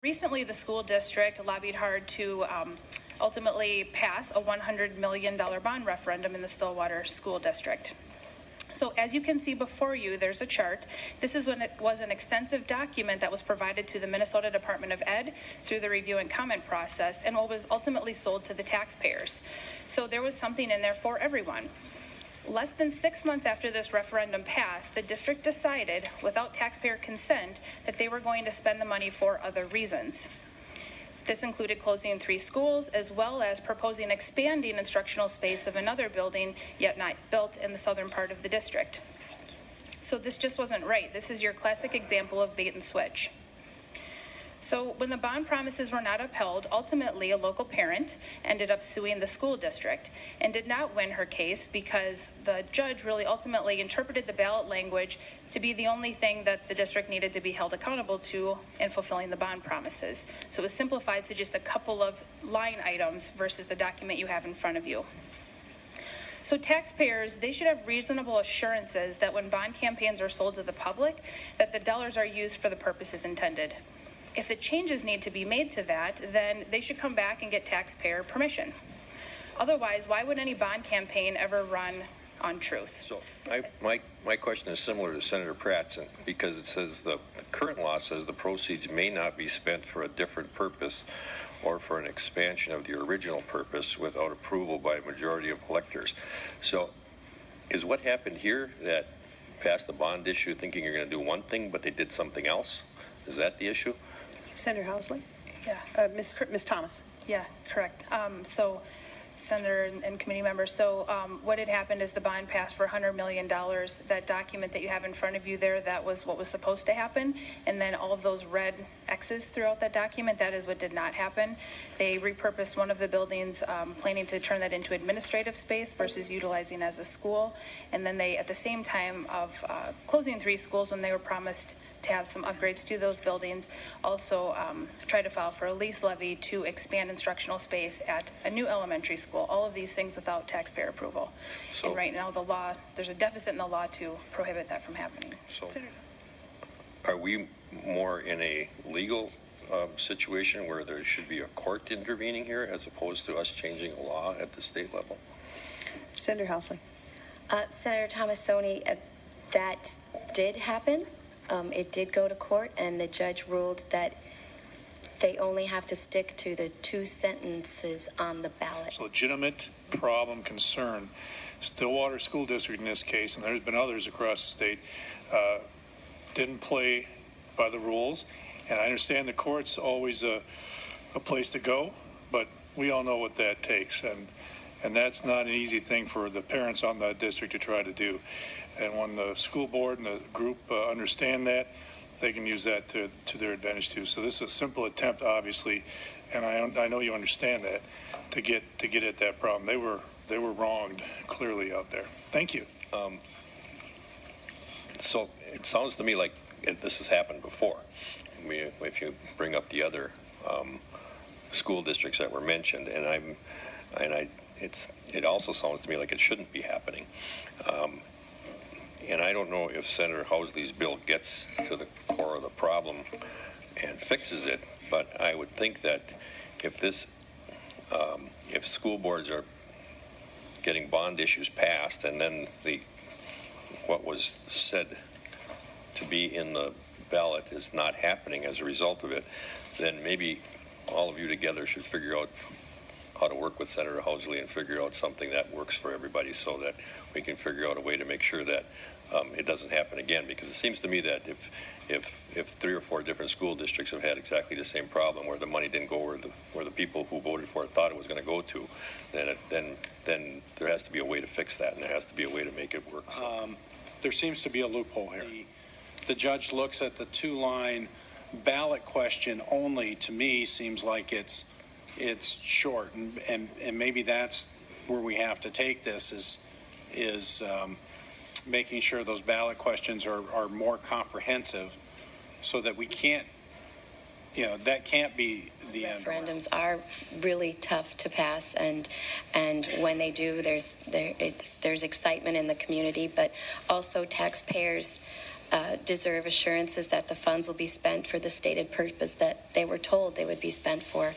Recently, the school district lobbied hard to ultimately pass a $100 million bond referendum in the Stillwater School District. So as you can see before you, there's a chart. This is when it was an extensive document that was provided to the Minnesota Department of Ed through the review and comment process, and what was ultimately sold to the taxpayers. So there was something in there for everyone. Less than 6 months after this referendum passed, the district decided, without taxpayer consent, that they were going to spend the money for other reasons. This included closing 3 schools, as well as proposing expanding instructional space of another building, yet not built in the southern part of the district. So this just wasn't right. This is your classic example of bait and switch. So when the bond promises were not upheld, ultimately a local parent ended up suing the school district and did not win her case because the judge really ultimately interpreted the ballot language to be the only thing that the district needed to be held accountable to in fulfilling the bond promises. So it was simplified to just a couple of line items versus the document you have in front of you. So taxpayers, they should have reasonable assurances that when bond campaigns are sold to the public, that the dollars are used for the purposes intended. If the changes need to be made to that, then they should come back and get taxpayer permission. Otherwise, why would any bond campaign ever run on truth? So my question is similar to Senator Pratt's, because it says the current law says the proceeds may not be spent for a different purpose or for an expansion of the original purpose without approval by a majority of electors. So is what happened here that passed the bond issue thinking you're going to do one thing, but they did something else? Is that the issue? Senator Housley? Yeah. Ms. Thomas? Yeah, correct. So, Senator and committee members, so what had happened is the bond passed for $100 million. That document that you have in front of you there, that was what was supposed to happen. And then all of those red X's throughout that document, that is what did not happen. They repurposed one of the buildings, planning to turn that into administrative space versus utilizing as a school. And then they, at the same time of closing 3 schools when they were promised to have some upgrades to those buildings, also tried to file for a lease levy to expand instructional space at a new elementary school. All of these things without taxpayer approval. So, and right now the law, there's a deficit in the law to prohibit that from happening. So are we more in a legal situation where there should be a court intervening here as opposed to us changing a law at the state level? Senator Housley? Senator Thomasoni, that did happen. It did go to court, and the judge ruled that they only have to stick to the 2 sentences on the ballot. It's a legitimate problem, concern. Stillwater School District in this case, and there's been others across the state, didn't play by the rules. And I understand the court's always a place to go, but we all know what that takes. And that's not an easy thing for the parents on that district to try to do. And when the school board and the group understand that, they can use that to their advantage too. So this is a simple attempt, obviously, and I know you understand that, to get at that problem. They were wronged clearly out there. Thank you. So it sounds to me like this has happened before. If you bring up the other school districts that were mentioned, it also sounds to me like it shouldn't be happening. And I don't know if Senator Housley's bill gets to the core of the problem and fixes it, but I would think that if school boards are getting bond issues passed and then what was said to be in the ballot is not happening as a result of it, then maybe all of you together should figure out how to work with Senator Housley and figure out something that works for everybody so that we can figure out a way to make sure that it doesn't happen again. Because it seems to me that if 3 or 4 different school districts have had exactly the same problem where the money didn't go where the people who voted for it thought it was going to go to, then there has to be a way to fix that, and there has to be a way to make it work. So. There seems to be a loophole here. The judge looks at the 2-line ballot question only. To me, seems like it's short, and maybe that's where we have to take this is making sure those ballot questions are more comprehensive, so that we can't, that can't be the end. Referendums are really tough to pass, and when they do, there's excitement in the community, but also taxpayers deserve assurances that the funds will be spent for the stated purpose that they were told they would be spent for.